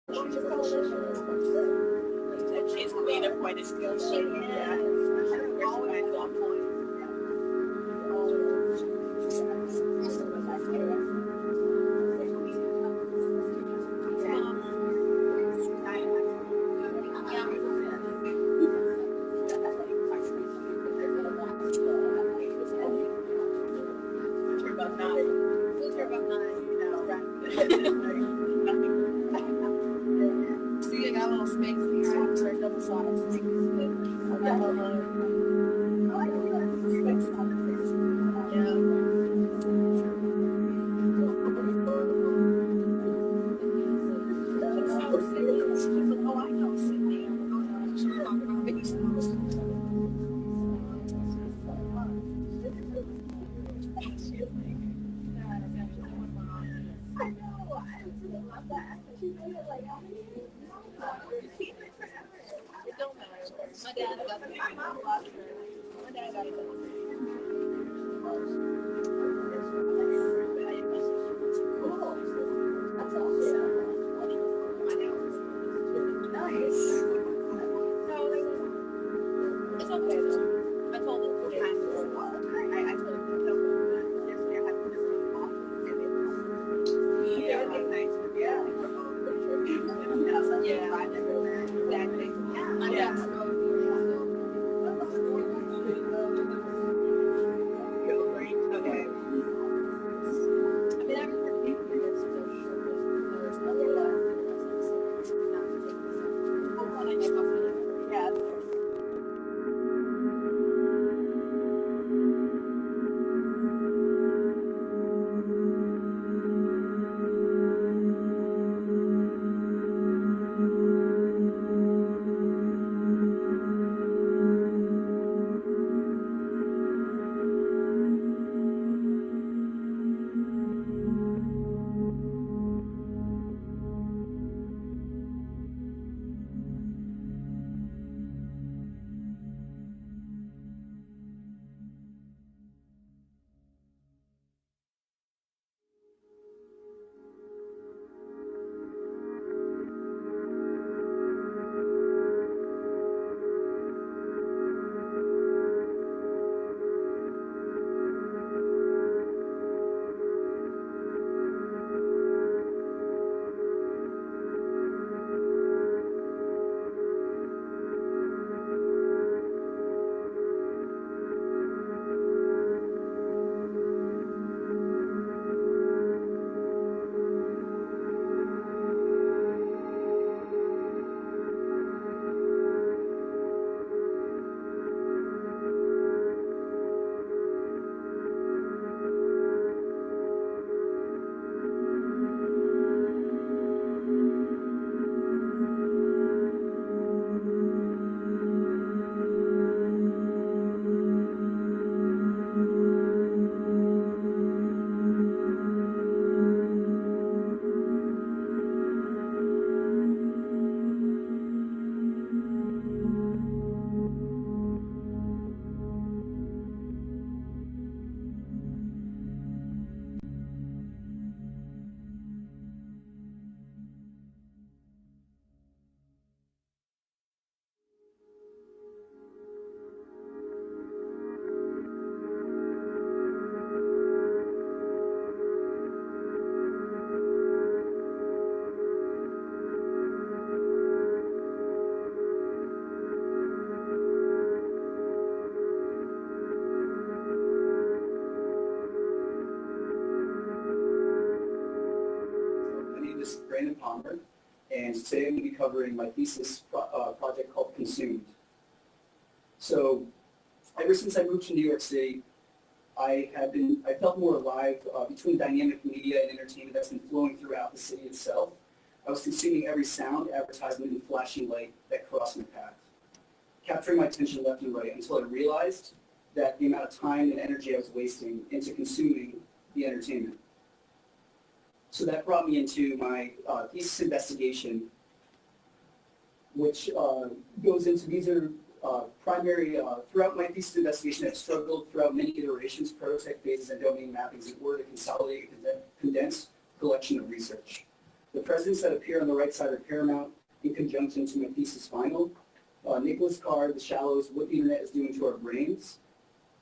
She's made up quite a skill. Yeah. Always on point. See, I got a little space here for double sides. Oh, I know, Sydney. She's talking about me. I know. I just love that. She made it like how many years? It don't matter. My dad got it. My mom lost her. My dad got it. That's awesome. Nice. No, it's okay though. I told them 4 times. I told them no. Yesterday I had to just walk and they were nice. Yeah. Yeah, I never learned exactly. Yeah. Okay. I mean, I remember people years ago. Yeah. And today I'm going to be covering my thesis project called Consumed. So ever since I moved to New York City, I felt more alive between dynamic media and entertainment that's been flowing throughout the city itself. I was consuming every sound, advertisement, and flashing light that crossed my path, capturing my attention left and right until I realized that the amount of time and energy I was wasting into consuming the entertainment. So that brought me into my thesis investigation, which goes into, these are primary, throughout my thesis investigation, I've struggled throughout many iterations, prototype phases, and domain mappings in order to consolidate a condensed collection of research. The presidents that appear on the right side are paramount in conjunction to my thesis final. Nicholas Carr, The Shallows, What the Internet is Doing to Our Brains.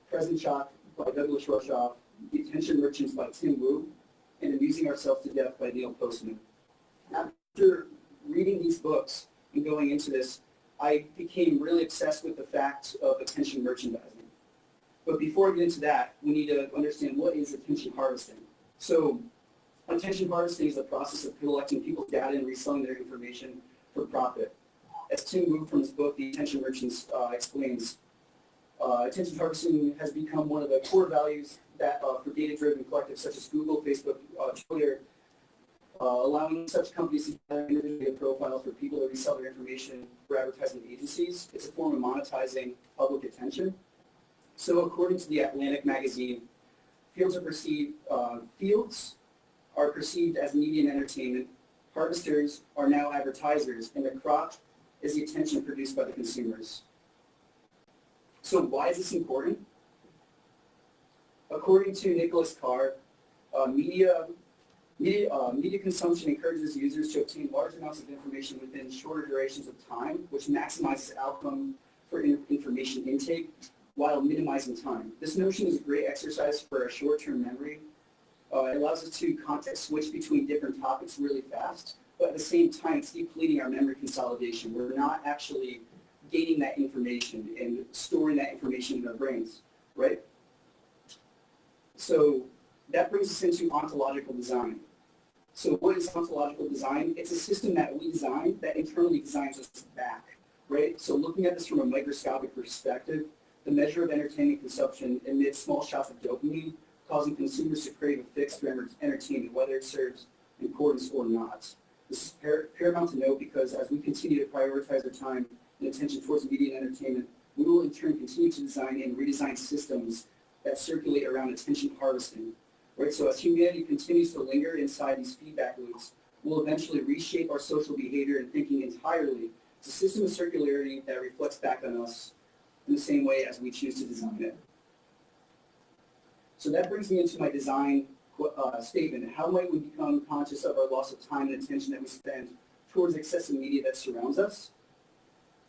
Present Shock by Douglas Roshoff. The Attention Merchants by Tim Wu. And Amusing Ourselves to Death by Neil Postman. After reading these books and going into this, I became really obsessed with the fact of attention merchandising. But before I get into that, we need to understand what is attention harvesting. So attention harvesting is the process of collecting people's data and reselling their information for profit. As Tim Wu from his book, The Attention Merchants, explains, attention harvesting has become one of the core values that for data-driven collectives such as Google, Facebook, Twitter, allowing such companies to gather individual data profiles for people to resell their information for advertising agencies. It's a form of monetizing public attention. So according to the Atlantic magazine, fields are perceived as media and entertainment. Harvesters are now advertisers, and the crop is the attention produced by the consumers. So why is this important? According to Nicholas Carr, media consumption encourages users to obtain large amounts of information within shorter durations of time, which maximizes outcome for information intake while minimizing time. This notion is a great exercise for our short-term memory. It allows us to context switch between different topics really fast, but at the same time, it's depleting our memory consolidation. We're not actually gaining that information and storing that information in our brains, right? So that brings us into ontological design. So what is ontological design? It's a system that we design that internally designs us back, right? So looking at this from a microscopic perspective, the measure of entertainment consumption emits small shots of dopamine, causing consumers to crave a fix for entertainment, whether it serves importance or not. This is paramount to note because as we continue to prioritize our time and attention towards media and entertainment, we will in turn continue to design and redesign systems that circulate around attention harvesting. Right? So as humanity continues to linger inside these feedback loops, we'll eventually reshape our social behavior and thinking entirely. It's a system of circularity that reflects back on us in the same way as we choose to design it. So that brings me into my design statement. How might we become conscious of our loss of time and attention that we spend towards excessive media that surrounds us?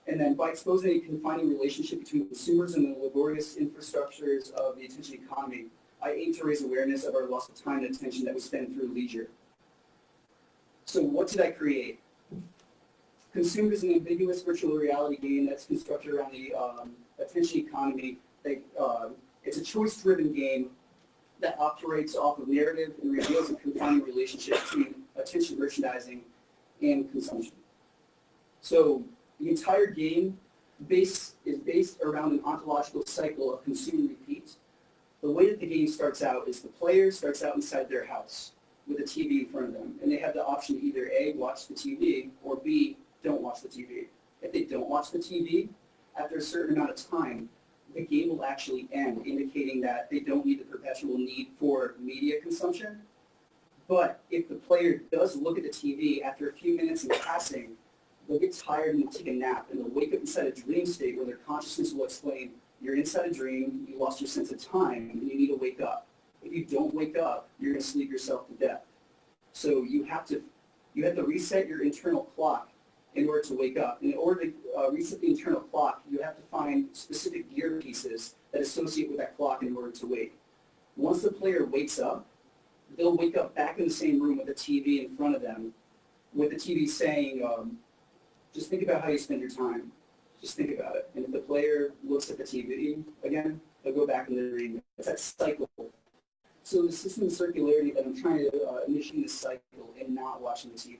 And then by exposing a confining relationship between consumers and the laborious infrastructures of the attention economy, I aim to raise awareness of our loss of time and attention that we spend through leisure. So what did I create? Consumed is an ambiguous virtual reality game that's constructed around the attention economy. It's a choice-driven game that operates off of narrative and reveals a confining relationship between attention merchandising and consumption. So the entire game is based around an ontological cycle of consume and repeat. The way that the game starts out is the player starts out inside their house with a TV in front of them, and they have the option to either A, watch the TV, or B, don't watch the TV. If they don't watch the TV, after a certain amount of time, the game will actually end, indicating that they don't need the perpetual need for media consumption. But if the player does look at the TV after a few minutes in passing, they'll get tired and take a nap, and they'll wake up inside a dream state where their consciousness will explain, you're inside a dream, you lost your sense of time, and you need to wake up. If you don't wake up, you're going to sleep yourself to death. So you have to reset your internal clock in order to wake up. And in order to reset the internal clock, you have to find specific gear pieces that associate with that clock in order to wake. Once the player wakes up, they'll wake up back in the same room with the TV in front of them, with the TV saying, just think about how you spend your time. Just think about it. And if the player looks at the TV again, they'll go back in the dream. It's that cycle. So the system of circularity that I'm trying to initiate this cycle and not watching the TV.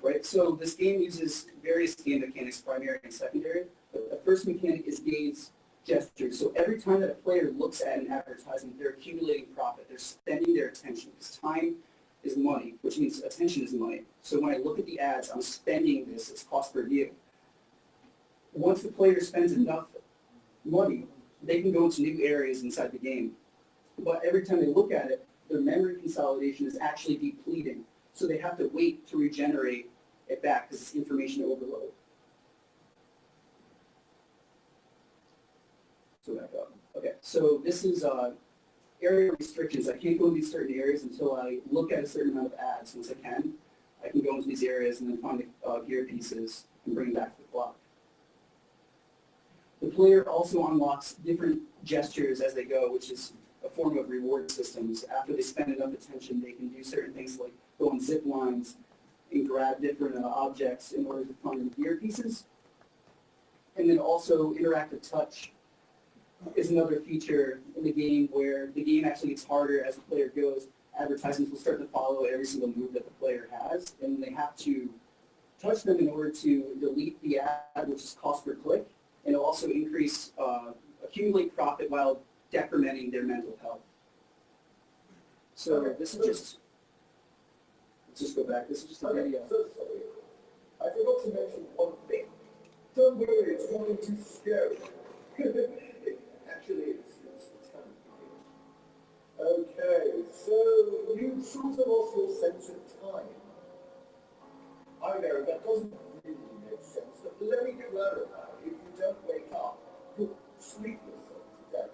Right? So this game uses various game mechanics, primary and secondary. But the first mechanic is gaze gesture. So every time that a player looks at an advertisement, they're accumulating profit. They're spending their attention because time is money, which means attention is money. So when I look at the ads, I'm spending this. It's cost per view. Once the player spends enough money, they can go into new areas inside the game. But every time they look at it, their memory consolidation is actually depleting. So they have to wait to regenerate it back because it's information overload. So back up. Okay, so this is area restrictions. I can't go into certain areas until I look at a certain amount of ads. Once I can, I can go into these areas and then find the gear pieces and bring them back to the clock. The player also unlocks different gestures as they go, which is a form of reward systems. After they spend enough attention, they can do certain things like go on zip lines and grab different objects in order to find the gear pieces. And then also interactive touch is another feature in the game where the game actually gets harder as the player goes. Advertisements will start to follow every single move that the player has, and they have to touch them in order to delete the ad, which is cost per click, and it'll also accumulate profit while decrementing their mental health. So this is just, let's just go back. This is just a video. So sorry. I forgot to mention one thing. Don't worry, it's nothing too scary. Actually, it's kind of weird. Okay, so you sort of lost your sense of time. I know that doesn't really make sense, but let me clarify. If you don't wake up, you'll sleep yourself to death.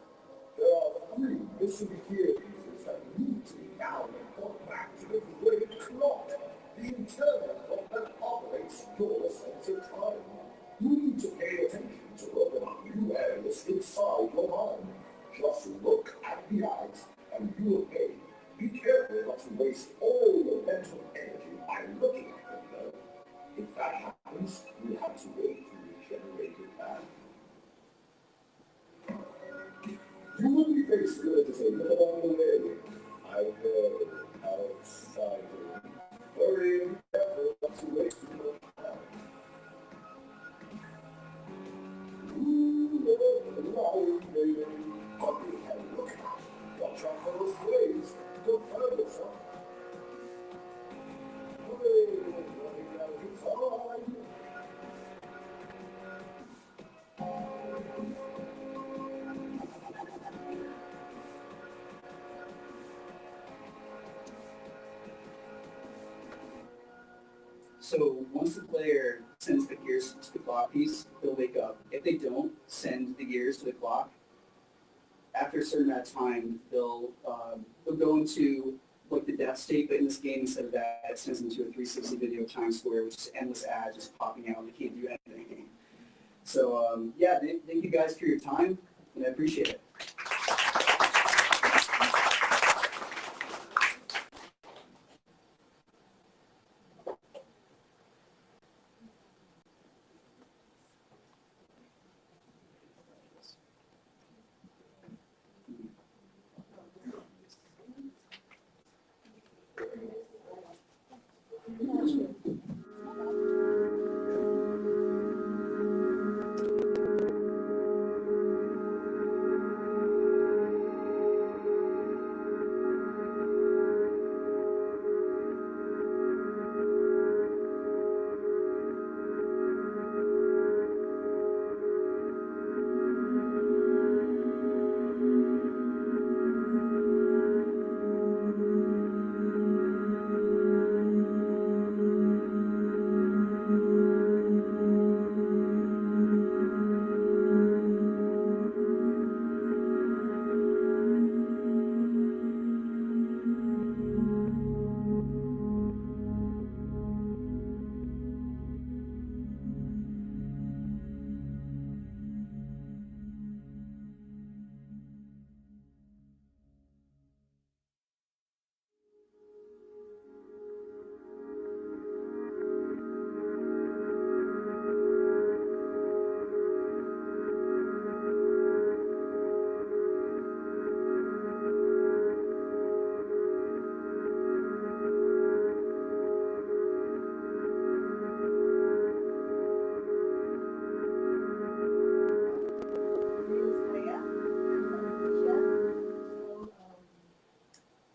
There are 3 missing gear pieces that need to be found and brought back to the great clock. The internal clock that operates your sense of time. You need to pay attention to open up new areas inside your mind. Just look at the eyes and you will pay. Be careful not to waste all your mental energy by looking at them though. If that happens, you have to wait to regenerate it back. You will be faced with a long way. I know how exciting. Hurry and careful not to waste too much time. Look out. Watch out for those flames. Don't hurt yourself. So once the player sends the gears to the clock piece, they'll wake up. If they don't send the gears to the clock, after a certain amount of time, they'll go into like the death state, but in this game, instead of that, it sends them to a 360 video time square, which is endless ads just popping out. They can't do anything. So yeah, thank you guys for your time, and I appreciate it.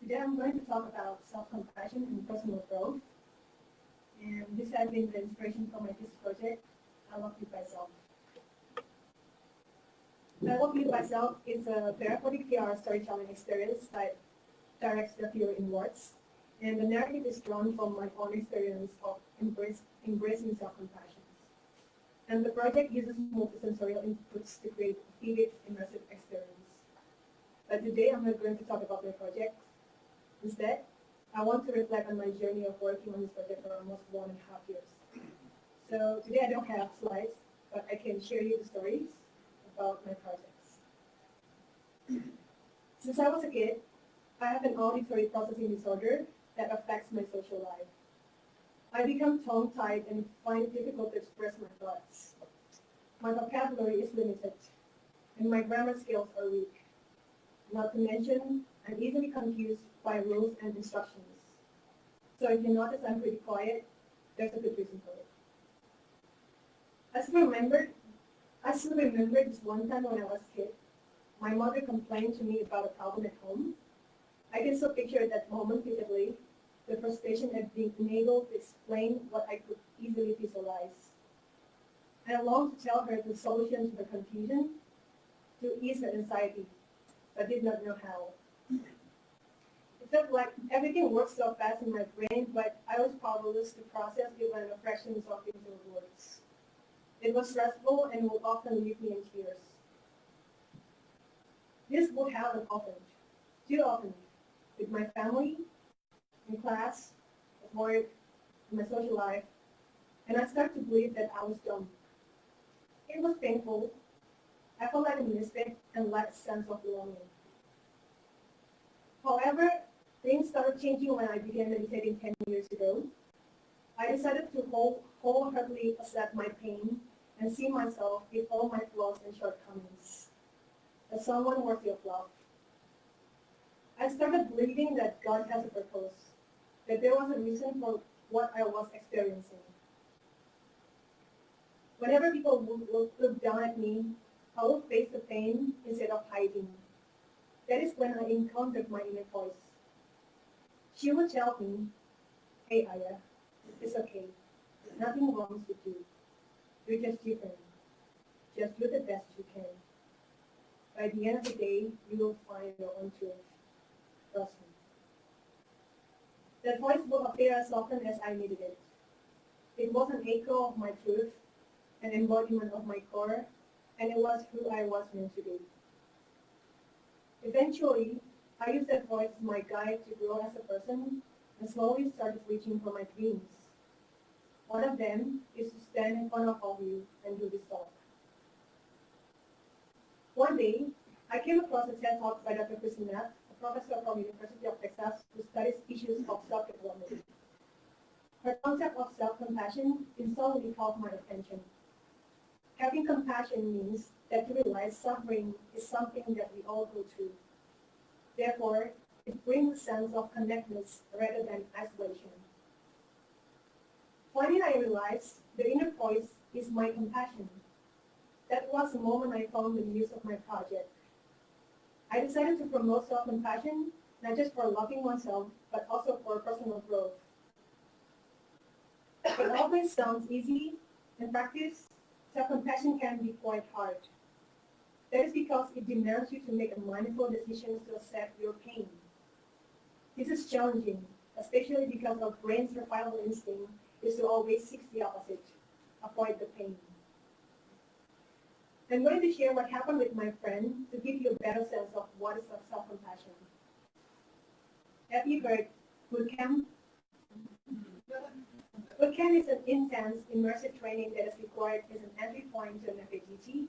Today I'm going to talk about self-compassion and personal growth. And this has been the inspiration for my thesis project, I Love You Myself. I Love You Myself is a therapeutic PR storytelling experience that directs the viewer inwards. And the narrative is drawn from my own experience of embracing self-compassion. And the project uses multisensorial inputs to create a vivid, immersive experience. But today I'm not going to talk about my project. Instead, I want to reflect on my journey of working on this project for almost 1.5 years. So today I don't have slides, but I can share you the stories about my projects. Since I was a kid, I have an auditory processing disorder that affects my social life. I become tongue-tied and find it difficult to express my thoughts. My vocabulary is limited, and my grammar skills are weak. Not to mention, I'm easily confused by rules and instructions. So if you notice I'm pretty quiet, there's a good reason for it. I still remember this one time when I was a kid. My mother complained to me about a problem at home. I can still picture that moment vividly, the frustration at being unable to explain what I could easily visualize. I longed to tell her the solution to the confusion, to ease her anxiety, but did not know how. It felt like everything worked so fast in my brain, but I was powerless to process even a fraction of it into words. It was stressful and would often leave me in tears. This would happen often, too often, with my family, in class, at work, in my social life, and I started to believe that I was dumb. It was painful. I felt like a misfit and lacked a sense of belonging. However, things started changing when I began meditating 10 years ago. I decided to wholeheartedly accept my pain and see myself with all my flaws and shortcomings as someone worthy of love. I started believing that God has a purpose, that there was a reason for what I was experiencing. Whenever people would look down at me, I would face the pain instead of hiding. That is when I encountered my inner voice. She would tell me, "Hey Aya, it's okay. Nothing wrong with you. You're just different. Just do the best you can. By the end of the day, you will find your own truth. Trust me." That voice would appear as often as I needed it. It was an echo of my truth, an embodiment of my core, and it was who I was meant to be. Eventually, I used that voice as my guide to grow as a person and slowly started reaching for my dreams. One of them is to stand in front of all of you and do this talk. One day, I came across a TED Talk by Dr. Christina, a professor from the University of Texas who studies issues of self-development. Her concept of self-compassion instantly caught my attention. Having compassion means that you realize suffering is something that we all go through. Therefore, it brings a sense of connectedness rather than isolation. Finally, I realized the inner voice is my compassion. That was the moment I found the muse of my project. I decided to promote self-compassion, not just for loving oneself, but also for personal growth. It always sounds easy. In practice, self-compassion can be quite hard. That is because it demands you to make mindful decisions to accept your pain. This is challenging, especially because our brain's survival instinct is to always seek the opposite, avoid the pain. I'm going to share what happened with my friend to give you a better sense of what is self-compassion. Have you heard boot camp? Boot camp is an intense, immersive training that is required as an entry point to MFADT.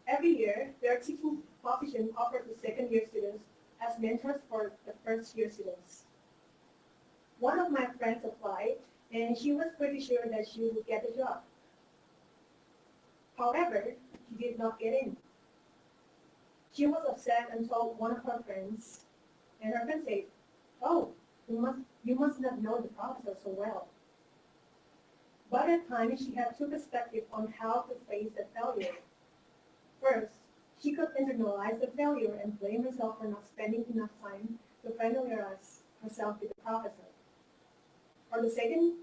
Every year, there are teaching positions offered to second-year students as mentors for the first-year students. One of my friends applied, and she was pretty sure that she would get the job. However, she did not get in. She was upset and told one of her friends, and her friend said, "Oh, you must not know the professor so well." By that time, she had two perspectives on how to face the failure. First, she could internalize the failure and blame herself for not spending enough time to familiarize herself with the professor. Or the second,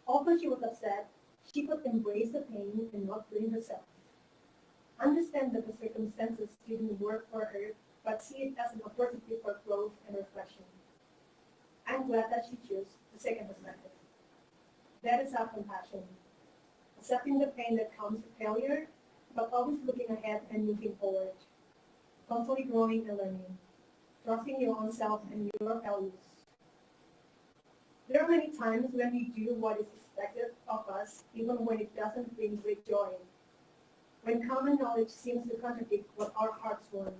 although she was upset, she could embrace the pain and not blame herself. Understand that the circumstances didn't work for her, but see it as an opportunity for growth and reflection. I'm glad that she chose the second perspective. That is self-compassion. Accepting the pain that comes with failure, but always looking ahead and moving forward. Constantly growing and learning. Trusting your own self and your values. There are many times when we do what is expected of us, even when it doesn't bring great joy. When common knowledge seems to contradict what our hearts want.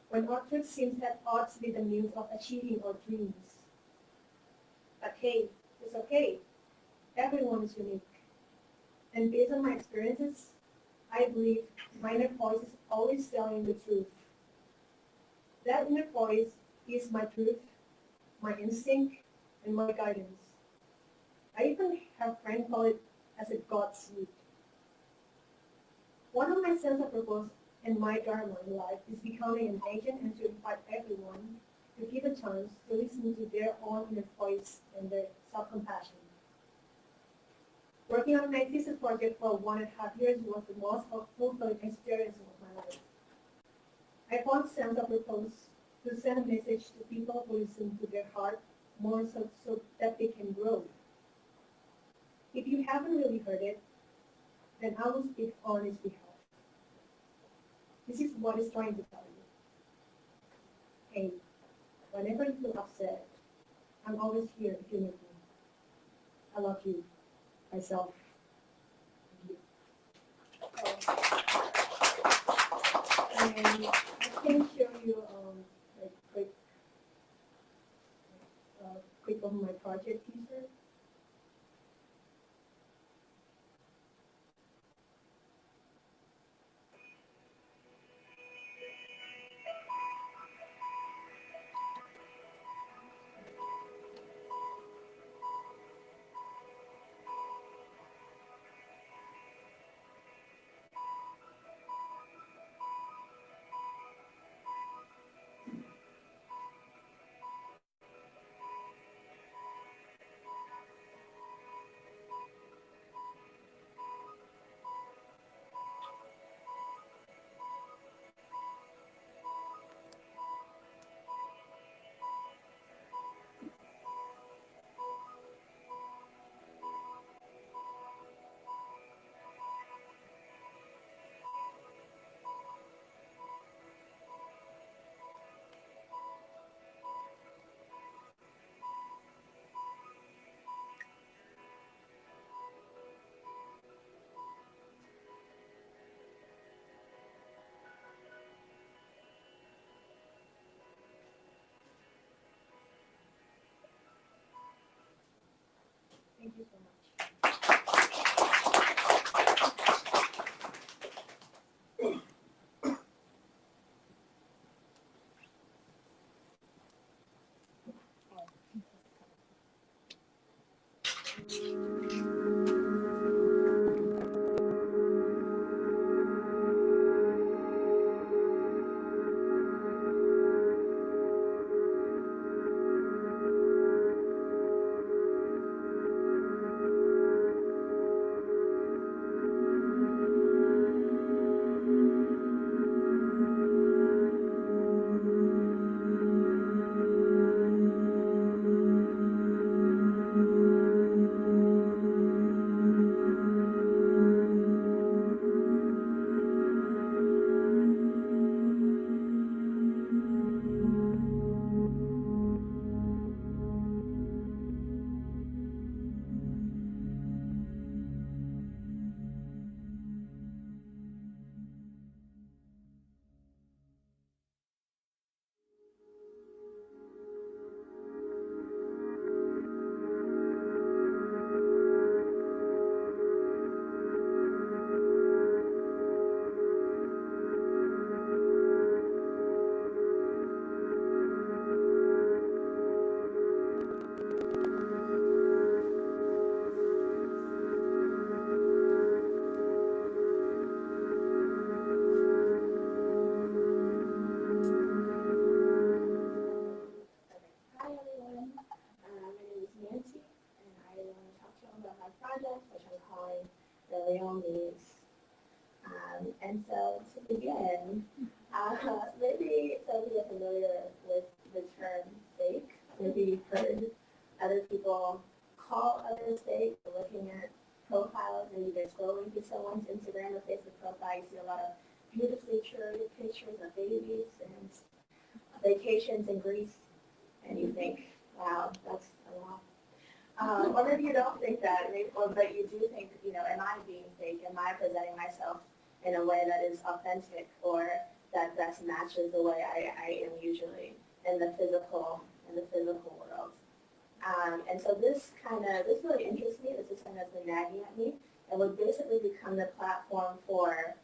When our truth seems at odds with the means of achieving our dreams. But hey, it's okay. Everyone is unique. And based on my experiences, I believe my inner voice is always telling the truth. That inner voice is my truth, my instinct, and my guidance. I even have friends call it as a God seed. One of my sense of purpose and my dharma in life is becoming an agent and to invite everyone to give a chance to listen to their own inner voice and their self-compassion. Working on my thesis project for 1.5 years was the most fulfilling experience of my life. I found sense of purpose to send a message to people who listen to their heart more so that they can grow. If you haven't really heard it, then I will speak on its behalf. This is what it's trying to tell you. Hey, whenever you feel upset, I'm always here if you need me. I love you, myself, and you. And I can show you like quick of my project teaser. Thank you so much. Hi everyone, my name is Nyantee, and I want to talk to you about my project, which I'm calling the Leones. And so to begin, maybe some of you are familiar with the term fake. Maybe you've heard other people call others fake. You're looking at profiles and you're scrolling through someone's Instagram or Facebook profile. You see a lot of beautifully curated pictures of babies and vacations in Greece. And you think, wow, that's a lot. Or maybe you don't think that, but you do think, am I being fake? Am I presenting myself in a way that is authentic or that best matches the way I am usually in the physical world? And so this really interests me. This is something that's been nagging at me and would basically become the platform for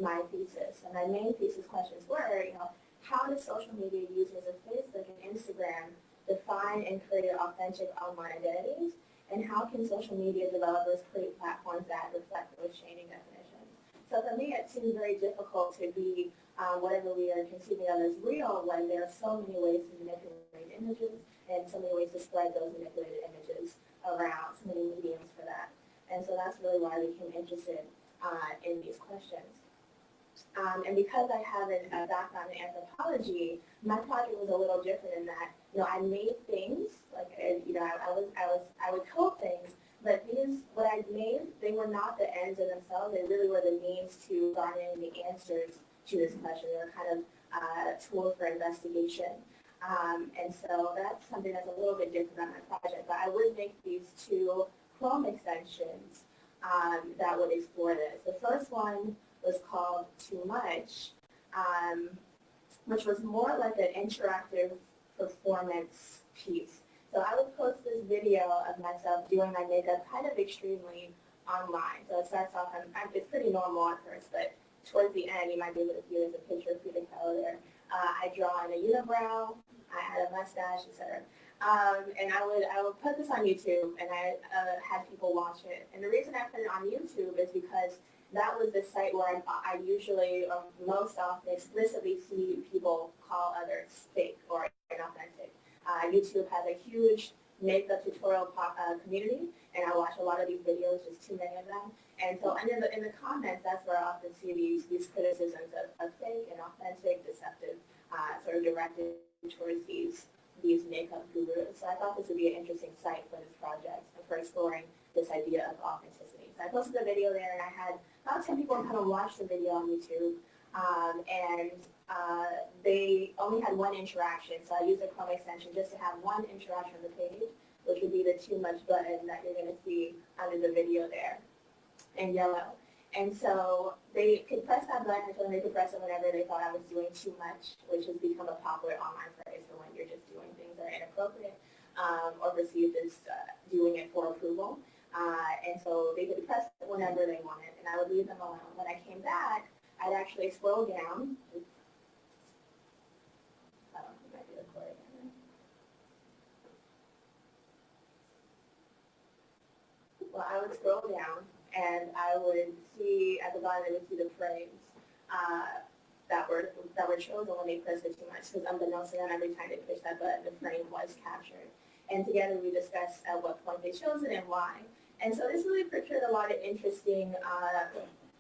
my thesis. And my main thesis questions were, how do social media users of Facebook and Instagram define and create authentic online identities? And how can social media developers create platforms that reflect those changing definitions? So for me, it seems very difficult to be whatever we are conceiving of as real when there are so many ways to manipulate images and so many ways to spread those manipulated images around, so many mediums for that. And so that's really why I became interested in these questions. And because I have a background in anthropology, my project was a little different in that, I made things, like, I would code things, but what I made, they were not the ends in themselves. They really were the means to garnering the answers to this question. They were kind of a tool for investigation. And so that's something that's a little bit different on my project. But I would make these two Chrome extensions that would explore this. The first one was called Too Much, which was more like an interactive performance piece. So I would post this video of myself doing my makeup kind of extremely online. So it starts off, it's pretty normal at first, but towards the end, you might be able to see there's a picture of Frida Kahlo there. I draw in a unibrow, I had a mustache, etc. And I would put this on YouTube, and I had people watch it. And the reason I put it on YouTube is because that was the site where I usually, most often, explicitly see people call others fake or inauthentic. YouTube has a huge makeup tutorial community, and I watch a lot of these videos, just too many of them. And so in the comments, that's where I often see these criticisms of fake and authentic, deceptive, sort of directed towards these makeup gurus. So I thought this would be an interesting site for this project and for exploring this idea of authenticity. So I posted a video there, and I had about 10 people come and watch the video on YouTube. And they only had one interaction, so I used a Chrome extension just to have one interaction on the page, which would be the Too Much button that you're going to see under the video there in yellow. And so they could press that button, and they could press it whenever they thought I was doing too much, which has become a popular online phrase for when you're just doing things that are inappropriate or perceived as doing it for approval. And so they could press it whenever they wanted, and I would leave them alone. When I came back, I'd actually scroll down. I don't think I did a play again. Well, I would scroll down, and I would see at the bottom, I would see the frames that were chosen when they pressed it too much. Because unbeknownst to them, every time they pushed that button, the frame was captured. And together we discussed at what point they chose it and why. And so this really procured a lot of interesting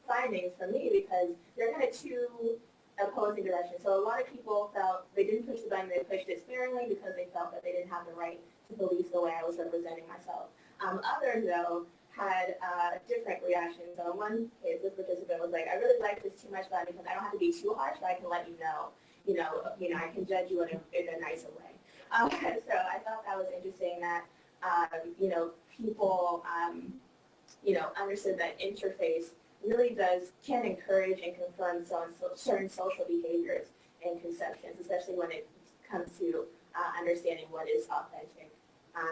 findings for me, because they're kind of two opposing directions. So a lot of people felt they didn't push the button, they pushed it sparingly because they felt that they didn't have the right to police the way I was representing myself. Others, though, had different reactions. So in one case, this participant was like, I really like this Too Much button because I don't have to be too harsh, but I can let you know, I can judge you in a nicer way. So I thought that was interesting that, people, understood that interface really can encourage and confirm certain social behaviors and conceptions, especially when it comes to understanding what is authentic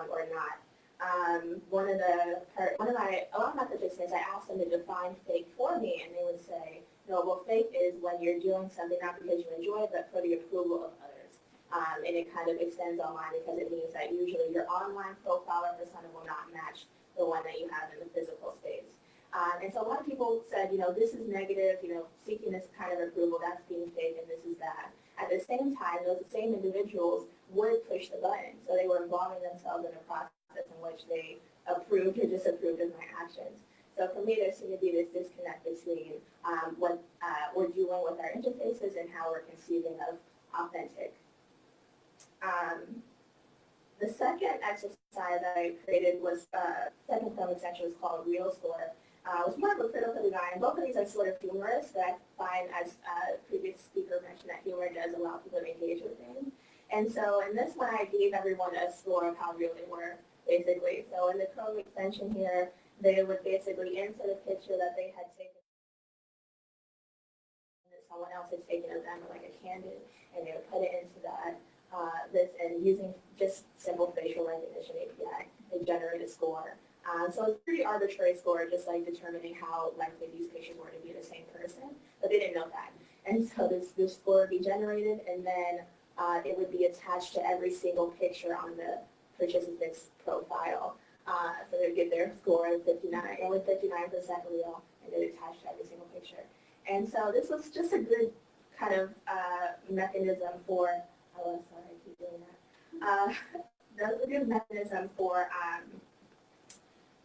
or not. A lot of my participants, I asked them to define fake for me, and they would say, no, well, fake is when you're doing something not because you enjoy it, but for the approval of others. And it kind of extends online because it means that usually your online profile or persona will not match the one that you have in the physical space. And so a lot of people said, this is negative, seeking this kind of approval, that's being fake, and this is bad. At the same time, those same individuals would push the button. So they were involving themselves in a process in which they approved or disapproved of my actions. So for me, there seemed to be this disconnect between what we're doing with our interfaces and how we're conceiving of authentic. The second exercise that I created was, second film extension was called Real Score. It was more of a critical design. Both of these are sort of humorous, but I find, as a previous speaker mentioned, that humor does allow people to engage with things. And so in this one, I gave everyone a score of how real they were, basically. So in the Chrome extension here, they would basically insert a picture that they had taken, that someone else had taken of them, like a candid, and they would put it into that, and using just simple facial recognition API, they generate a score. So it's a pretty arbitrary score, just like determining how likely these pictures were to be the same person, but they didn't know that. And so this score would be generated, and then it would be attached to every single picture on the participant's profile. So they would get their score of 59, only 59% real, and they would attach to every single picture. And so this was just a good kind of mechanism for, oh, I'm sorry, I keep doing that. That was a good mechanism for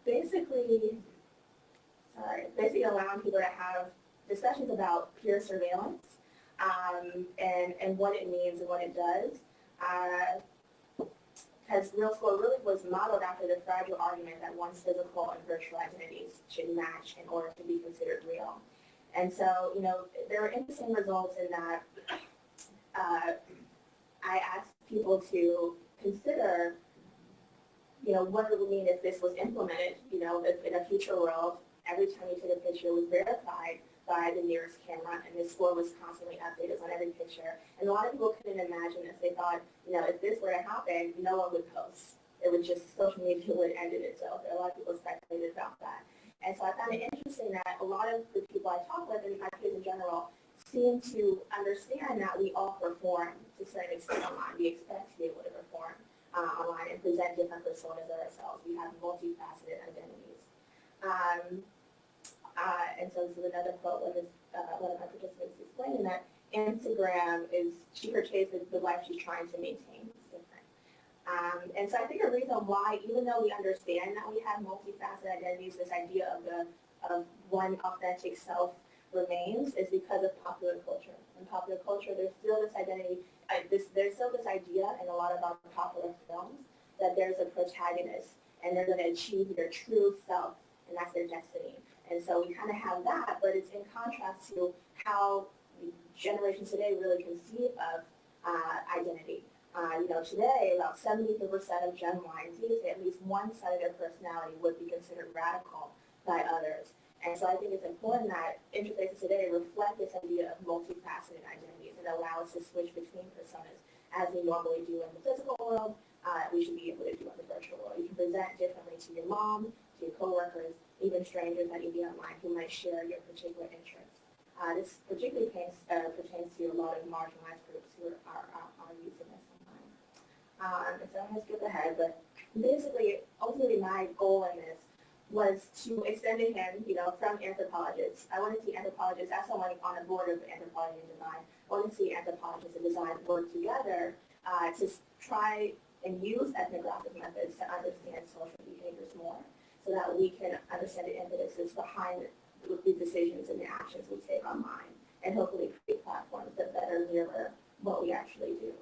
basically allowing people to have discussions about peer surveillance and what it means and what it does. Because Real Score really was modeled after the fragile argument that one's physical and virtual identities should match in order to be considered real. And so, you know, there were interesting results in that I asked people to consider, you know, what it would mean if this was implemented, you know, if in a future world, every time you took a picture was verified by the nearest camera, and this score was constantly updated on every picture. And a lot of people couldn't imagine this. They thought, you know, if this were to happen, no one would post. It would just, social media would end it itself. A lot of people speculated about that. And so I found it interesting that a lot of the people I talk with, and my peers in general, seem to understand that we all perform to a certain extent online. We expect to be able to perform online and present different personas of ourselves. We have multifaceted identities. And so this is another quote when one of my participants explaining that Instagram is, she portrays the life she's trying to maintain. It's different. And so I think a reason why, even though we understand that we have multifaceted identities, this idea of one authentic self remains is because of popular culture. In popular culture, there's still this identity, there's still this idea in a lot of our popular films that there's a protagonist and they're going to achieve their true self, and that's their destiny. And so we kind of have that, but it's in contrast to how generations today really conceive of identity. You know, today, about 70% of Gen Y and Z say at least one side of their personality would be considered radical by others. And so I think it's important that interfaces today reflect this idea of multifaceted identities and allow us to switch between personas as we normally do in the physical world. We should be able to do in the virtual world. You can present differently to your mom, to your coworkers, even strangers that you meet online who might share your particular interests. This particularly pertains to a lot of marginalized groups who are using this online. And so I'm going to skip ahead, but basically, ultimately my goal in this was to extend to him, you know, from anthropologists. I want to see anthropologists, as someone on a board of anthropology and design, I want to see anthropologists and design work together to try and use ethnographic methods to understand social behaviors more, so that we can understand the impetuses behind the decisions and the actions we take online, and hopefully create platforms that better mirror what we actually do.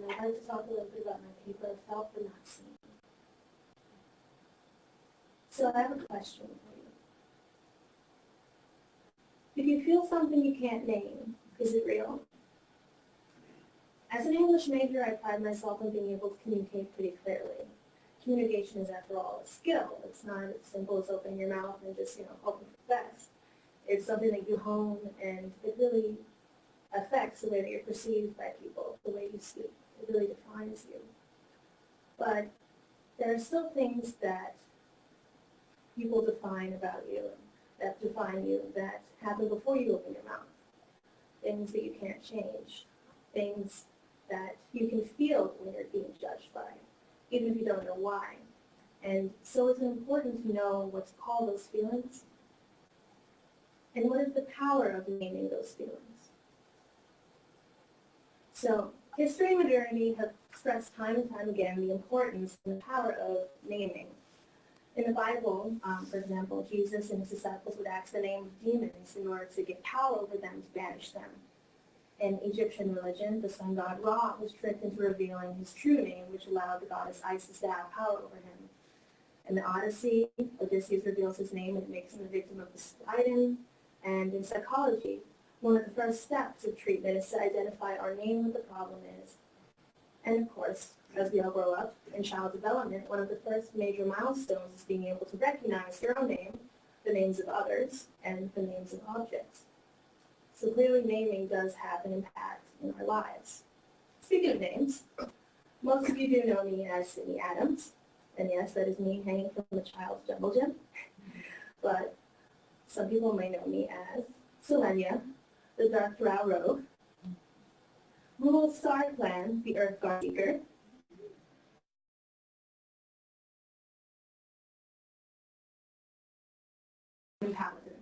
And I'd like to talk a little bit about my paper, Felt but Not Seen. So I have a question for you. If you feel something you can't name, is it real? As an English major, I pride myself on being able to communicate pretty clearly. Communication is, after all, a skill. It's not as simple as opening your mouth and just, hoping for the best. It's something that you hone, and it really affects the way that you're perceived by people, the way you speak. It really defines you. But there are still things that people define about you, that define you, that happen before you open your mouth. Things that you can't change. Things that you can feel when you're being judged by, even if you don't know why. And so it's important to know what to call those feelings, and what is the power of naming those feelings. So history and modernity have stressed time and time again the importance and the power of naming. In the Bible, for example, Jesus and his disciples would ask the name of demons in order to get power over them, to banish them. In Egyptian religion, the sun god Ra was tricked into revealing his true name, which allowed the goddess Isis to have power over him. In the Odyssey, Odysseus reveals his name and makes him a victim of Poseidon. And in psychology, one of the first steps of treatment is to identify or name what the problem is. And of course, as we all grow up in child development, one of the first major milestones is being able to recognize your own name, the names of others, and the names of objects. So clearly naming does have an impact in our lives. Speaking of names, most of you do know me as Sydney Adams. And yes, that is me hanging from the child's jungle gym. But some people may know me as Selenia, the Dark Drow Rogue, Rule Star Clan, the Earth Guard Seeker, and Paladin.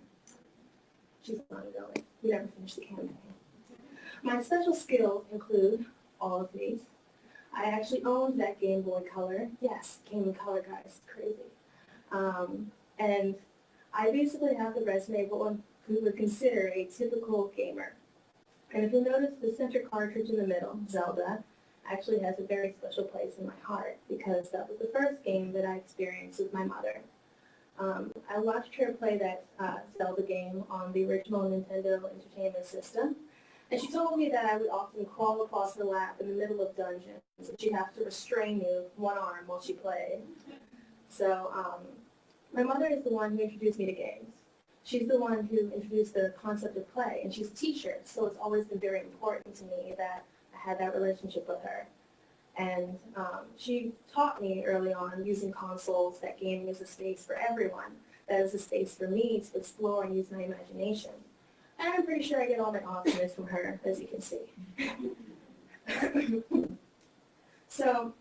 She's ongoing. We never finished the campaign. My special skills include all of these. I actually owned that Game Boy Color. Yes, Game Color, guys, it's crazy. And I basically have the resume of what we would consider a typical gamer. And if you notice, the center cartridge in the middle, Zelda, actually has a very special place in my heart because that was the first game that I experienced with my mother. I watched her play that Zelda game on the original Nintendo Entertainment System, and she told me that I would often crawl across her lap in the middle of dungeons, and she'd have to restrain me with one arm while she played. So my mother is the one who introduced me to games. She's the one who introduced the concept of play, and she's a teacher, so it's always been very important to me that I had that relationship with her. And she taught me early on using consoles that gaming is a space for everyone, that is a space for me to explore and use my imagination. And I'm pretty sure I get all my awesomeness from her, as you can see. So,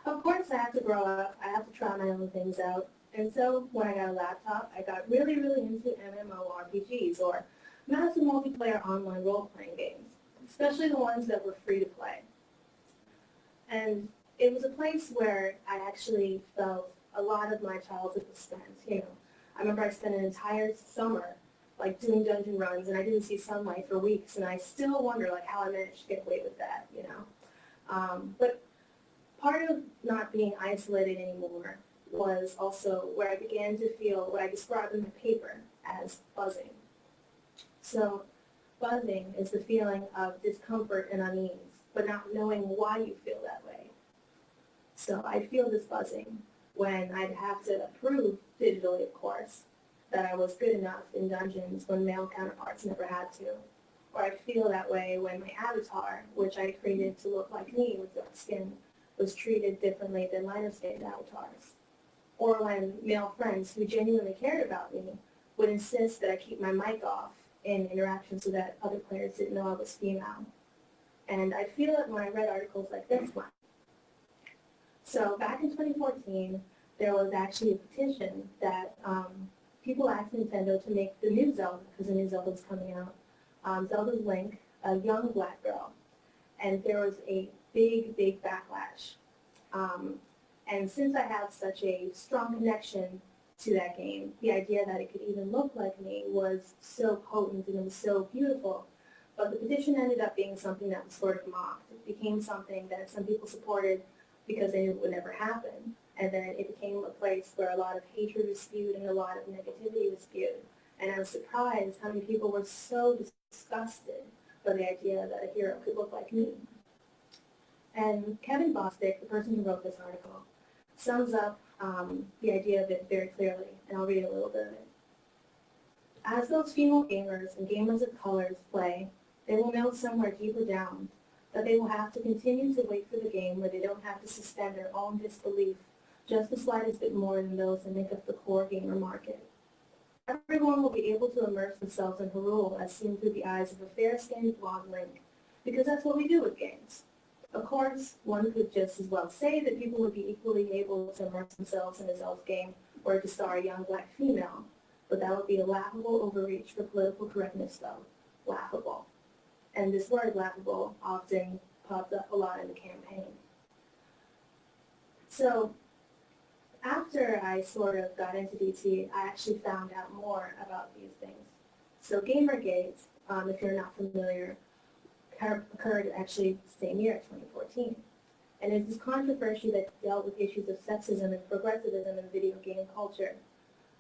of course I have to grow up, I have to try my own things out. And so when I got a laptop, I got really, really into MMORPGs, or massive multiplayer online role-playing games, especially the ones that were free to play. And it was a place where I actually felt a lot of my childhood was spent. I remember I spent an entire summer doing dungeon runs, and I didn't see sunlight for weeks, and I still wonder how I managed to get away with that, But part of not being isolated anymore was also where I began to feel what I described in my paper as buzzing. So buzzing is the feeling of discomfort and unease, but not knowing why you feel that way. So I'd feel this buzzing when I'd have to prove, digitally of course, that I was good enough in dungeons when male counterparts never had to. Or I'd feel that way when my avatar, which I created to look like me with dark skin, was treated differently than lighter-skinned avatars. Or when male friends who genuinely cared about me would insist that I keep my mic off in interactions so that other players didn't know I was female. And I feel it when I read articles like this one. So back in 2014, there was actually a petition that people asked Nintendo to make the new Zelda, because the new Zelda was coming out, Zelda's Link, a young black girl. And there was a big, big backlash. And since I have such a strong connection to that game, the idea that it could even look like me was so potent and it was so beautiful. But the petition ended up being something that was sort of mocked. It became something that some people supported because they knew it would never happen. And then it became a place where a lot of hatred was spewed and a lot of negativity was spewed. And I was surprised how many people were so disgusted by the idea that a hero could look like me. And Kevin Bostick, the person who wrote this article, sums up the idea of it very clearly, and I'll read a little bit of it. As those female gamers and gamers of colors play, they will know somewhere deeper down that they will have to continue to wait for the game where they don't have to suspend their own disbelief just the slightest bit more than those that make up the core gamer market. Everyone will be able to immerse themselves in Hyrule as seen through the eyes of a fair-skinned blonde Link, because that's what we do with games. Of course, one could just as well say that people would be equally able to immerse themselves in a Zelda game were to star a young black female, but that would be a laughable overreach for political correctness, though. Laughable. And this word, laughable, often popped up a lot in the campaign. So, after I sort of got into DT, I actually found out more about these things. So Gamergate, if you're not familiar, occurred actually the same year, 2014. And it's this controversy that dealt with issues of sexism and progressivism in video game culture.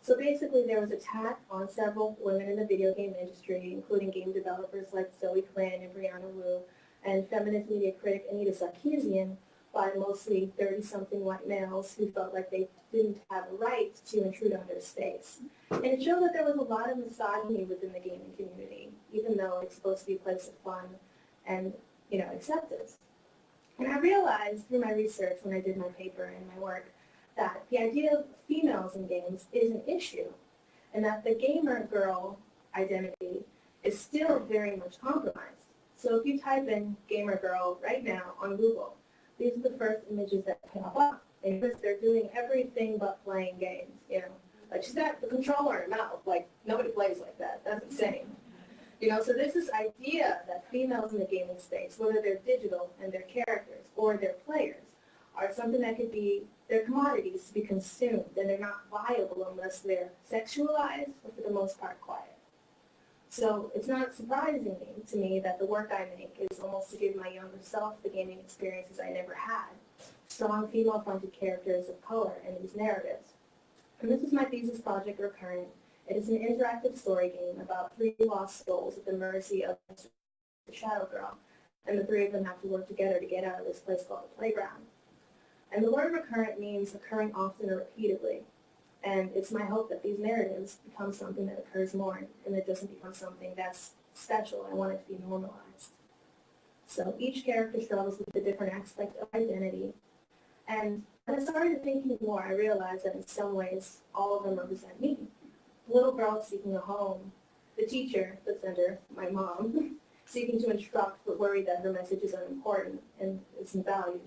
So basically there was an attack on several women in the video game industry, including game developers like Zoe Quinn and Brianna Wu, and feminist media critic Anita Sarkeesian, by mostly 30-something white males who felt like they didn't have a right to intrude on their space. And it showed that there was a lot of misogyny within the gaming community, even though it's supposed to be a place of fun and, acceptance. And I realized through my research when I did my paper and my work that the idea of females in games is an issue, and that the gamer girl identity is still very much compromised. So if you type in gamer girl right now on Google, these are the first images that pop up. And they're doing everything but playing games, Like she's got the controller in her mouth, like nobody plays like that. That's insane. So this is idea that females in the gaming space, whether they're digital and they're characters or they're players, are something that could be, they're commodities to be consumed, and they're not viable unless they're sexualized or for the most part quiet. So it's not surprising to me that the work I make is almost to give my younger self the gaming experiences I never had, strong female-fronted characters of color in these narratives. And this is my thesis project, Recurrent. It is an interactive story game about 3 lost souls at the mercy of the Shadow Girl, and the 3 of them have to work together to get out of this place called the playground. And the word recurrent means occurring often or repeatedly. And it's my hope that these narratives become something that occurs more, and it doesn't become something that's special. I want it to be normalized. So each character struggles with a different aspect of identity. And when I started thinking more, I realized that in some ways, all of them represent me. The little girl seeking a home, the teacher, the sender, my mom, seeking to instruct but worried that her message is unimportant and isn't valued.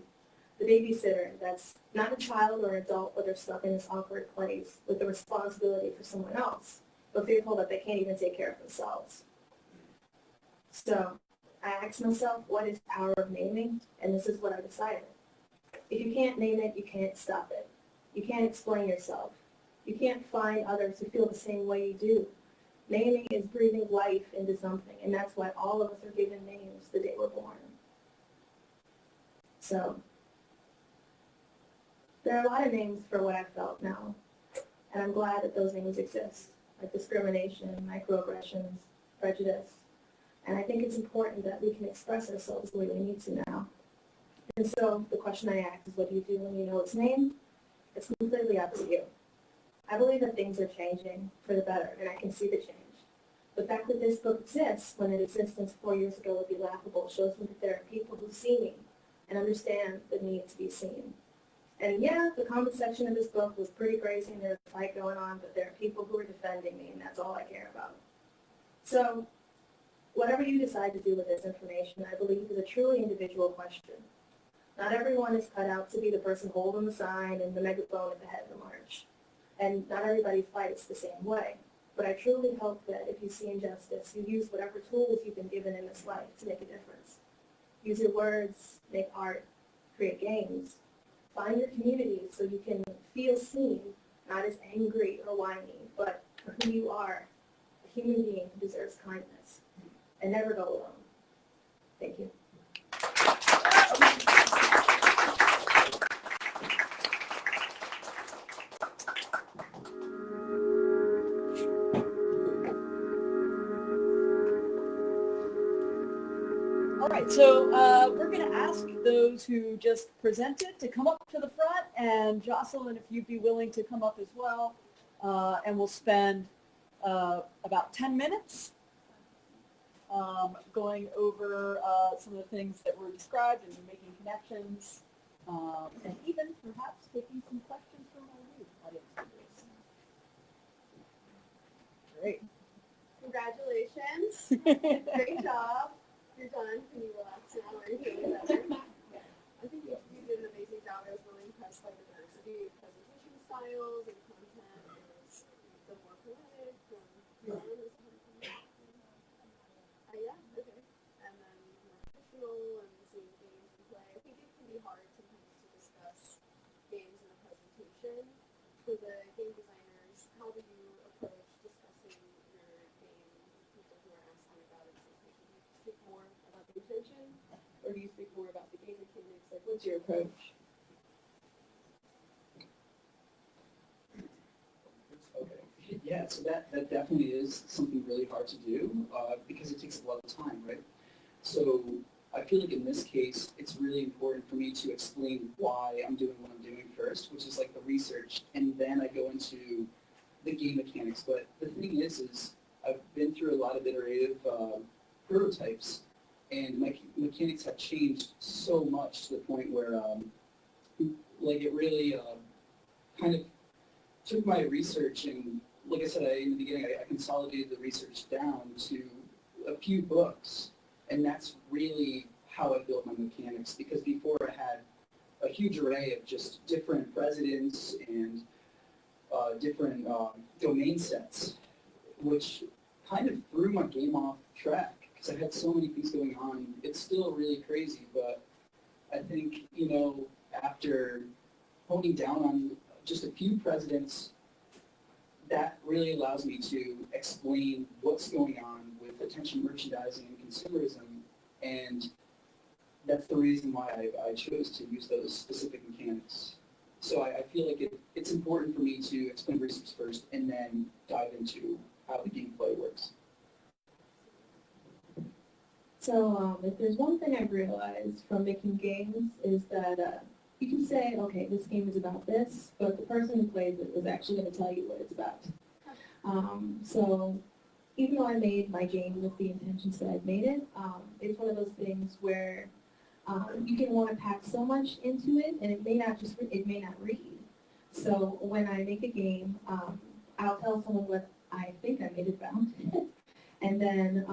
The babysitter that's not a child or an adult, but they're stuck in this awkward place with the responsibility for someone else, but fearful that they can't even take care of themselves. So I asked myself, what is the power of naming? And this is what I decided. If you can't name it, you can't stop it. You can't explain yourself. You can't find others who feel the same way you do. Naming is breathing life into something, and that's why all of us are given names the day we're born. So there are a lot of names for what I felt now, and I'm glad that those names exist, like discrimination, microaggressions, prejudice, and I think it's important that we can express ourselves the way we need to now. And so the question I ask is, what do you do when you know its name? It's completely up to you. I believe that things are changing for the better, and I can see the change. The fact that this book exists when its existence 4 years ago would be laughable shows me that there are people who see me and understand the need to be seen. And yeah, the comment section of this book was pretty crazy and there was a fight going on, but there are people who are defending me, and that's all I care about. So whatever you decide to do with this information, I believe is a truly individual question. Not everyone is cut out to be the person holding the sign and the megaphone at the head of the march. And not everybody fights the same way. But I truly hope that if you see injustice, you use whatever tools you've been given in this life to make a difference. Use your words, make art, create games. Find your community so you can feel seen, not as angry or whiny, but for who you are, a human being who deserves kindness. And never go alone. Thank you. All right, so we're going to ask ask those who just presented to come up to the front, and Jocelyn, if you'd be willing to come up as well, and we'll spend about 10 minutes going over some of the things that were described and making connections, and even perhaps taking some questions from our audience members. Great. Congratulations. Great job. You're done. Can you relax now? Are you feeling better? I think you did an amazing job. I was really impressed by the diversity of presentation styles and content. It was the more poetic and yeah, okay. And then more traditional and seeing games and play. I think it can be hard sometimes to discuss games in a presentation. For the game designers, how do you approach discussing your game with people who are asking about it? Do you speak more about the intention, or do you speak more about the game mechanics? Like, what's your approach? Okay. Yeah, so that definitely is something really hard to do because it takes a lot of time, right? So I feel like in this case, it's really important for me to explain why I'm doing what I'm doing first, which is like the research, and then I go into the game mechanics. But the thing is I've been through a lot of iterative prototypes, and my mechanics have changed so much to the point where like it really kind of took my research, and like I said in the beginning, I consolidated the research down to a few books, and that's really how I built my mechanics, because before I had a huge array of just different presidents and different domain sets, which kind of threw my game off track because I had so many things going on. It's still really crazy, but I think, after honing down on just a few presidents, that really allows me to explain what's going on with attention merchandising and consumerism, and that's the reason why I chose to use those specific mechanics. So I feel like it's important for me to explain research first and then dive into how the gameplay works. So if there's one thing I've realized from making games is that you can say, okay, this game is about this, but the person who plays it is actually going to tell you what it's about. So even though I made my game with the intentions that I've made it, it's one of those things where you can want to pack so much into it, and it may not read. So when I make a game, I'll tell someone what I think I made it about, and then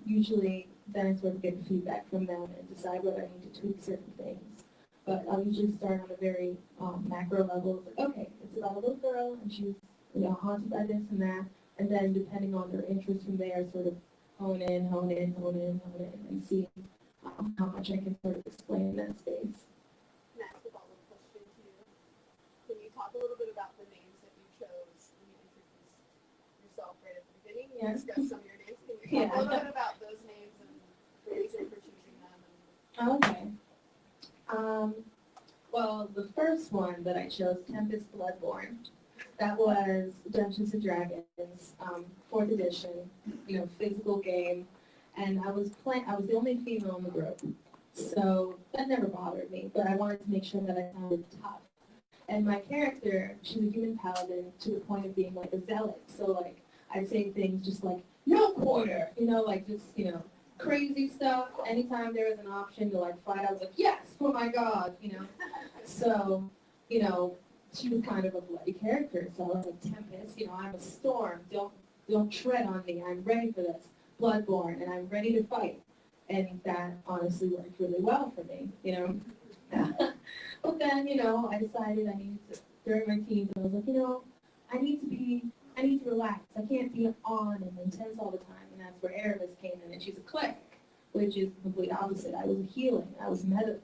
usually then I sort of get feedback from them and decide whether I need to tweak certain things. But I'll usually start on a very macro level. It's like, okay, it's about a little girl, and she's haunted by this and that. And then depending on their interest from there, sort of hone in, and see how much I can sort of explain in that space. Can I ask a follow-up question to you? Can you talk a little bit about the names that you chose when you introduced yourself right at the beginning? You discussed some of your names. Can you talk a little bit about those names and the reason for choosing them? Okay. Well, the first one that I chose, Tempest Bloodborne, that was Dungeons & Dragons, 4th edition, physical game, and I was the only female in the group, so that never bothered me, but I wanted to make sure that I sounded tough. And my character, she's a human paladin to the point of being like a zealot, so like, I'd say things just like, no quarter, crazy stuff. Anytime there was an option to like fight, I was like, yes, oh my god, So, she was kind of a bloody character. So I was like, Tempest, I'm a storm. Don't tread on me. I'm ready for this. Bloodborne, and I'm ready to fight. And that honestly worked really well for me, But then, I decided I needed to, during my teens, I was like, I need to relax. I can't be on and intense all the time. And that's where Aramis came in, and she's a cleric, which is the complete opposite. I was healing. I was a medic.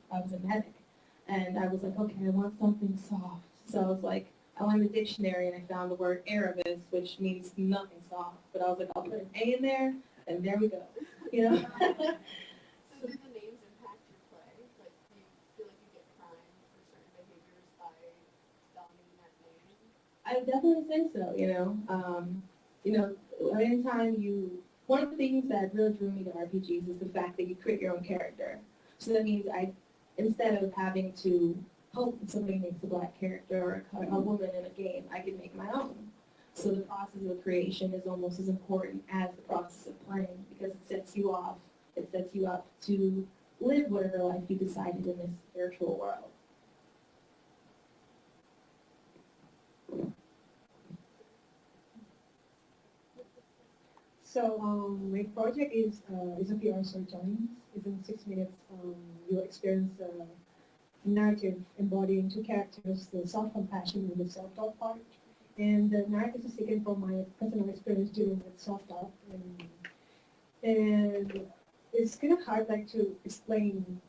And I was like, okay, I want something soft. So I was like, I went to the dictionary and I found the word Aramis, which means nothing soft. But I was like, I'll put an A in there, and there we go. So do the names impact your play? Like, do you feel like you get primed for certain behaviors by donning that name? I would definitely say so, anytime one of the things that really drew me to RPGs is the fact that you create your own character. So that means I instead of having to hope that somebody makes a black character or a woman in a game, I can make my own. So the process of creation is almost as important as the process of playing because it sets you off. It sets you up to live whatever life you decided in this virtual world. So my project is a PR storytelling. It's in 6 minutes. You'll experience a narrative embodying two characters, the self-compassion and the self-doubt part. And the narrative is taken from my personal experience dealing with self-doubt. And it's kind of hard like to explain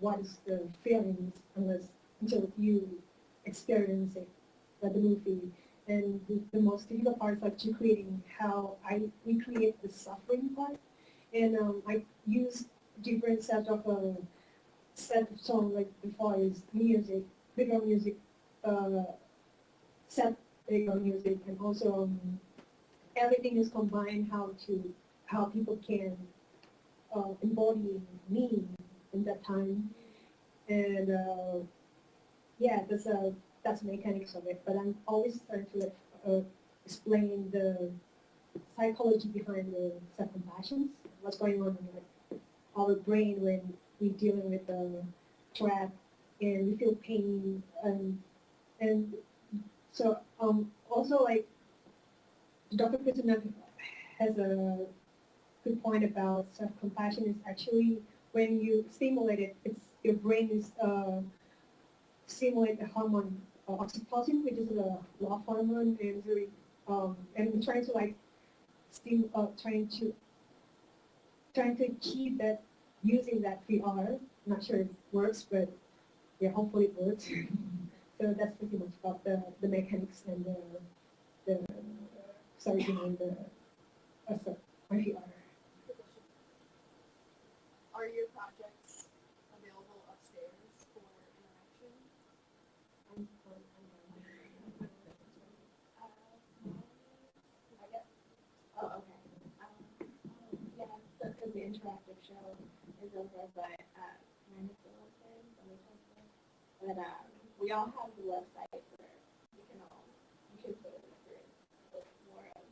what is the feelings until you experience it, like the movie. And the most difficult part is actually creating how I recreate the suffering part. And I use different set of songs, like before is music, background music, set background music, and also everything is combined how people can embody me in that time. And yeah, that's the mechanics of it. But I'm always trying to explain the psychology behind the self-compassion, what's going on in like, our brain when we're dealing with the trap and we feel pain. And so also like Dr. Krishnan has a good point about self-compassion is actually when you stimulate it, your brain is stimulate the hormone oxytocin, which is a love hormone, and very and trying to like trying to achieve that using that VR. Not sure if it works, but yeah, hopefully it works. So that's pretty much about the mechanics and the story behind the my VR. Are your projects available upstairs for interaction? I guess. Oh, okay. Yeah, because the interactive show is over by but we all have the website where you can put it look more of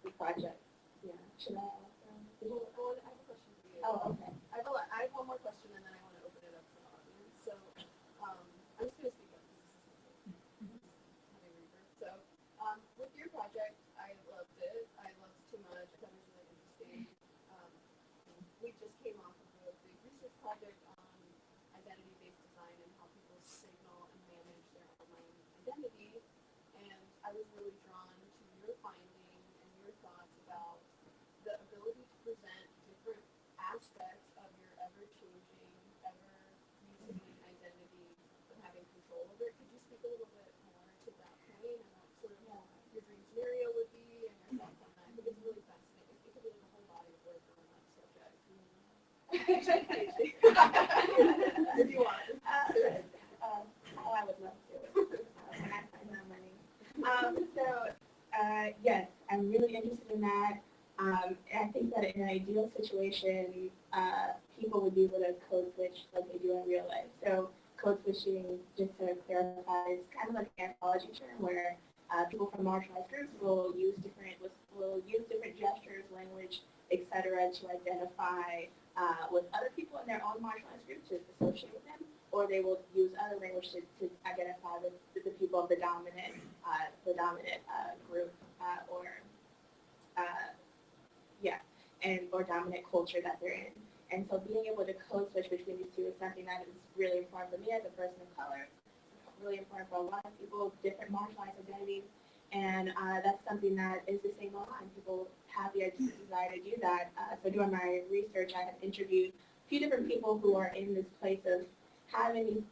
the project. Yeah. Should I also? Well, I have a question for you. Oh, okay. I have one more question, and then I want to open it up to the audience. So, I'm just going to speak up because this is having reverb. So, with your project, I loved it. I loved it too much. I thought it was really interesting. We just came off of a big research project on identity-based design and how people signal and manage their online identity. And I was really drawn to your finding and your thoughts about the ability to present different aspects of your ever-changing, ever-mutating identity, but having control over it. Could you speak a little bit more to that point and what sort of your dream scenario would be and your thoughts on that? I think it's really fascinating. It could be like a whole body of work on that subject. If you want. I would love to. When I find my money. Yes, I'm really interested in that. I think that in an ideal situation, people would be able to code switch like they do in real life. So code switching, just to clarify, is kind of like an anthology term where people from marginalized groups will use different gestures, language, etc., to identify with other people in their own marginalized group to associate with them, or they will use other language to identify with the people of the dominant group or dominant culture that they're in. And so being able to code switch between these two is something that is really important for me as a person of color, really important for a lot of people, different marginalized identities, and that's something that is the same online. People have the desire to do that. So during my research, I have interviewed a few different people who are in this place of having these,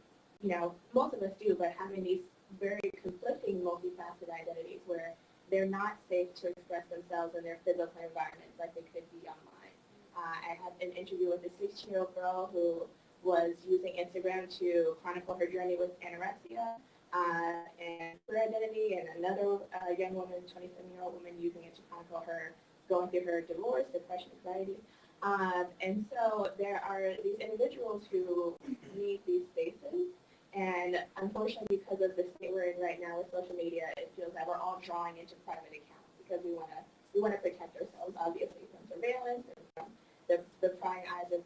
most of us do, but having these very conflicting, multifaceted identities where they're not safe to express themselves in their physical environments like they could be online. I had an interview with a 16-year-old girl who was using Instagram to chronicle her journey with anorexia and her identity, and another young woman, 27-year-old woman, using it to chronicle her going through her divorce, depression, anxiety. And so there are these individuals who need these spaces. And unfortunately, because of the state we're in right now with social media, it feels that we're all drawing into private accounts because we want to protect ourselves, obviously, from surveillance and from the prying eyes of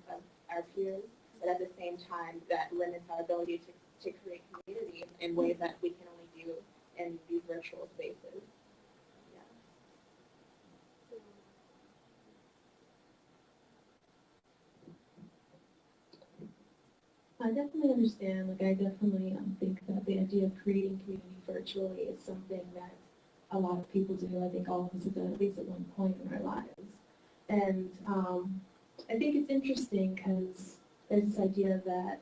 our peers. But at the same time, that limits our ability to create community in ways that we can only do in these virtual spaces. Yeah. I definitely understand. Like, I definitely think that the idea of creating community virtually is something that a lot of people do. I think all of us have done at least at one point in our lives. And I think it's interesting because there's this idea that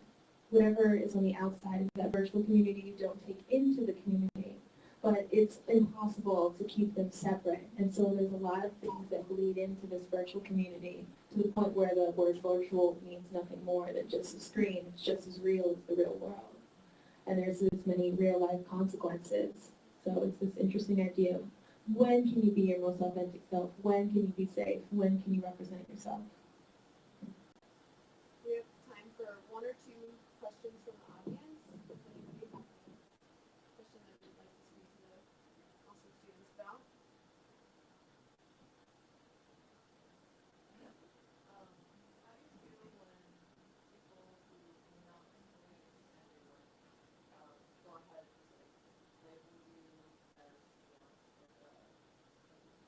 whatever is on the outside of that virtual community, you don't take into the community. But it's impossible to keep them separate. And so there's a lot of things that bleed into this virtual community to the point where the word virtual means nothing more than just a screen. It's just as real as the real world. And there's this many real life consequences. So it's this interesting idea of when can you be your most authentic self? When can you be safe? When can you represent yourself? We have time for one or two questions from the audience. Does anybody have a question that you'd like to speak to the also students about? How do you feel when people who do not fully understand your work go ahead and just like label you as, you know,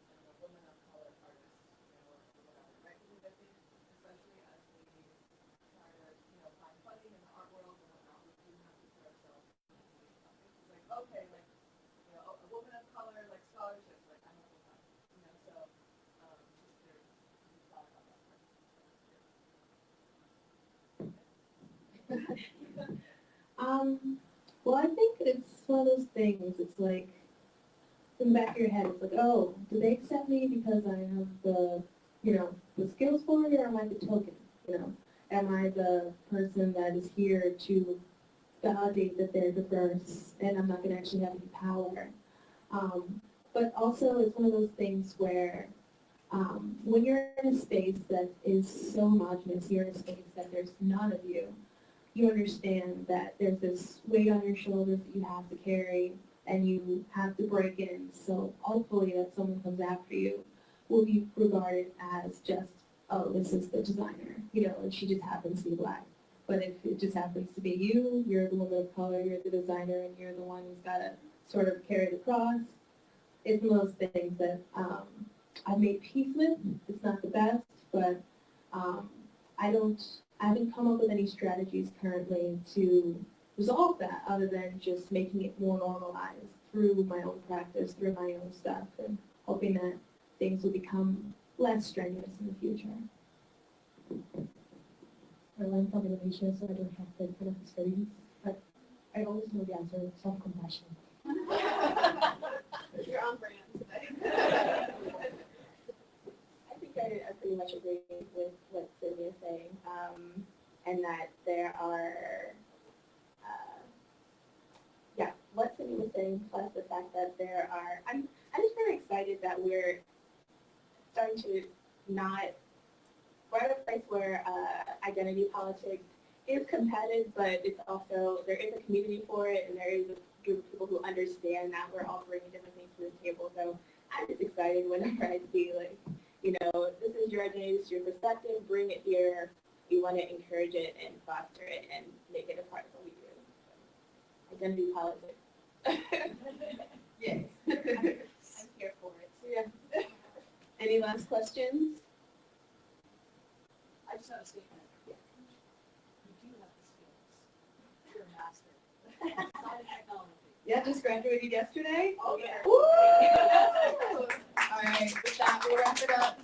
like a woman of color artist, you know, or whatever, right? Because I think, especially as we try to, you know, find funding in the art world and whatnot, we do have to put ourselves in these buckets. It's like, okay, like, you know, a woman of color, like scholarships, like I'm not that, you know, so just curious if you thought about that part. Well, I think it's one of those things. It's like, in the back of your head, it's like, oh, do they accept me because I have the, you know, the skills for it, or am I the token? You know, am I the person that is here to validate that they're diverse and I'm not going to actually have any power? But also, it's one of those things where when you're in a space that is so homogenous, you're in a space that there's none of you, you understand that there's this weight on your shoulders that you have to carry and you have to break in. So hopefully that someone comes after you will be regarded as just, oh, this is the designer, you know, and she just happens to be black. But if it just happens to be you, you're the woman of color, you're the designer, and you're the one who's got to sort of carry the cross. It's one of those things that I've made peace with. It's not the best, but I haven't come up with any strategies currently to resolve that other than just making it more normalized through my own practice, through my own stuff, and hoping that things will become less strenuous in the future. I'm from Indonesia, so I don't have that kind of experience, but I always know the answer, self-compassion. You're on brand today. I think I pretty much agree with what Sylvia is saying, and that there are, what Sylvia was saying, plus the fact that there are, I'm just very excited that we're starting to we're at a place where identity politics is competitive, but it's also, there is a community for it, and there is a group of people who understand that we're all bringing different things to the table. So I'm just excited whenever I see, like, you know, this is your identity, this is your perspective, bring it here. We want to encourage it and foster it and make it a part of what we do. Identity politics. Yes. I'm here for it. Yeah. Any last questions? I just have a statement. Yeah. You do have the skills. You're a master. Science technology. Yeah, just graduated yesterday. Oh, yeah. Woo! All right, with that, we'll wrap it up.